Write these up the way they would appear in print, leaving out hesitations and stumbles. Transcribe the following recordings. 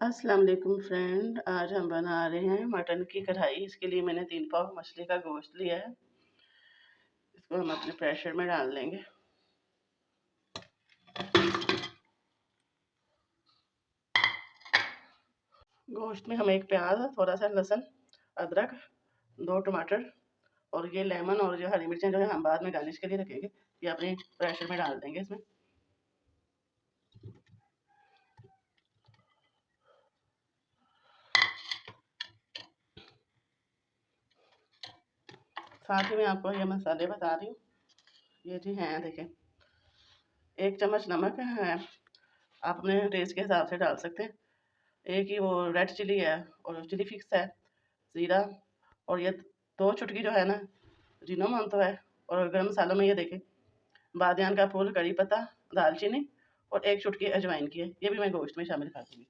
अस्सलाम वालेकुम फ्रेंड, आज हम बना रहे हैं मटन की कढ़ाई। इसके लिए मैंने 3 पाव मछली का गोश्त लिया है। इसको हम अपने प्रेशर में डाल लेंगे। गोश्त में हम एक प्याज, थोड़ा सा लहसुन, अदरक, 2 टमाटर और ये लेमन और जो हरी मिर्चें जो है हम बाद में गार्निश के लिए रखेंगे, ये अपने प्रेशर में डाल देंगे इसमें। साथ ही मैं आपको ये मसाले बता रही हूँ। ये जी हैं, देखें। 1 चम्मच नमक है, आप अपने टेस्ट के हिसाब से डाल सकते हैं। एक ही वो रेड चिली है और चिली फिक्स है, ज़ीरा और ये 2 चुटकी जो है ना जीनोमोंतो है। और गरम मसालों में ये देखें, बादियान का फूल, कड़ी पत्ता, दालचीनी और 1 चुटकी अजवाइन की है। ये भी मैं गोश्त में शामिल कर दूँगी।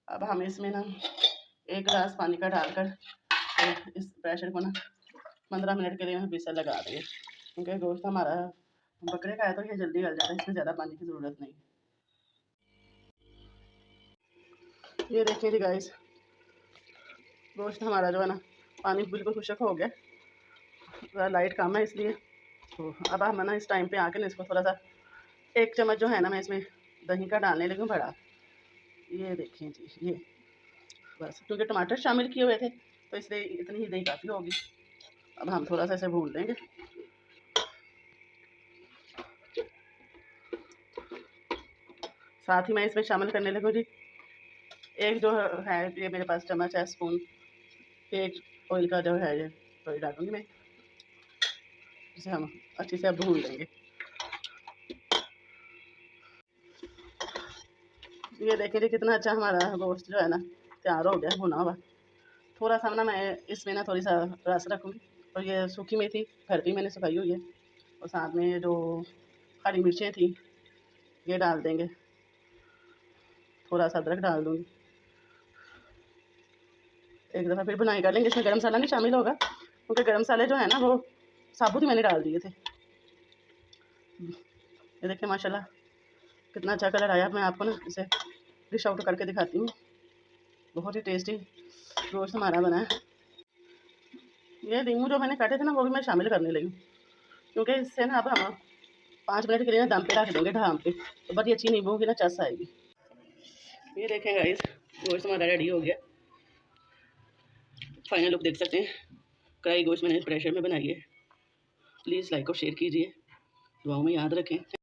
अब हम इसमें ना 1 गिलास पानी का डालकर इस प्रेशर को ना 15 मिनट के लिए हम विसल लगा देंगे, क्योंकि गोश्त हमारा बकरे का है तो ये जल्दी गल जाता है, इसमें ज़्यादा पानी की ज़रूरत नहीं। ये देखिए जी गाइस, गोश्त हमारा जो है ना पानी बिल्कुल खुश्क हो गया, थोड़ा लाइट कम है इसलिए। तो अब हम ना इस टाइम पे आके ना इसको थोड़ा सा 1 चम्मच जो है ना मैं इसमें दही का डालने लगी बड़ा। ये देखें जी, ये बस, क्योंकि टमाटर शामिल किए हुए थे तो इसलिए इतनी ही दही काफ़ी होगी। अब हम थोड़ा सा इसे भून लेंगे। साथ ही मैं इसमें शामिल करने लगी जी एक जो है, ये मेरे पास चम्मच है, स्पून, एक ऑयल का जो है, ये ऑयल डालूंगी मैं। इसे हम अच्छे से भून लेंगे। ये देखिए जी कितना अच्छा हमारा गोश्त जो है ना तैयार हो गया, भुना हुआ। थोड़ा सा ना मैं इसमें ना थोड़ी सा रस रखूँगी और ये सूखी मेथी घर पे मैंने सुखाई हुई है, और साथ में जो हरी मिर्चें थी ये डाल देंगे, थोड़ा सा अदरक डाल दूँगी। एक दफ़ा फिर बुनाई कर लेंगे। इसमें गरम मसाला नहीं शामिल होगा, क्योंकि गरम मसाले जो है ना वो साबुत ही मैंने डाल दिए थे। ये देखिए माशाल्लाह कितना अच्छा कलर आया। मैं आपको ना इसे डिश आउट करके दिखाती हूँ। बहुत ही टेस्टी गोश्त हमारा बना है। ये नींबू जो मैंने काटे थे ना वो भी मैं शामिल करने लगी, क्योंकि इससे ना अब हम 5 मिनट के लिए ना दम पे रख देंगे ढाम पे, तो बड़ी अच्छी नींबू की ना चस आएगी। ये देखें गाइस, गोश्त हमारा रेडी हो गया। फाइनल लुक देख सकते हैं। कढ़ाई गोश्त मैंने प्रेशर में बनाई है। प्लीज़ लाइक और शेयर कीजिए, दुआओं में याद रखें।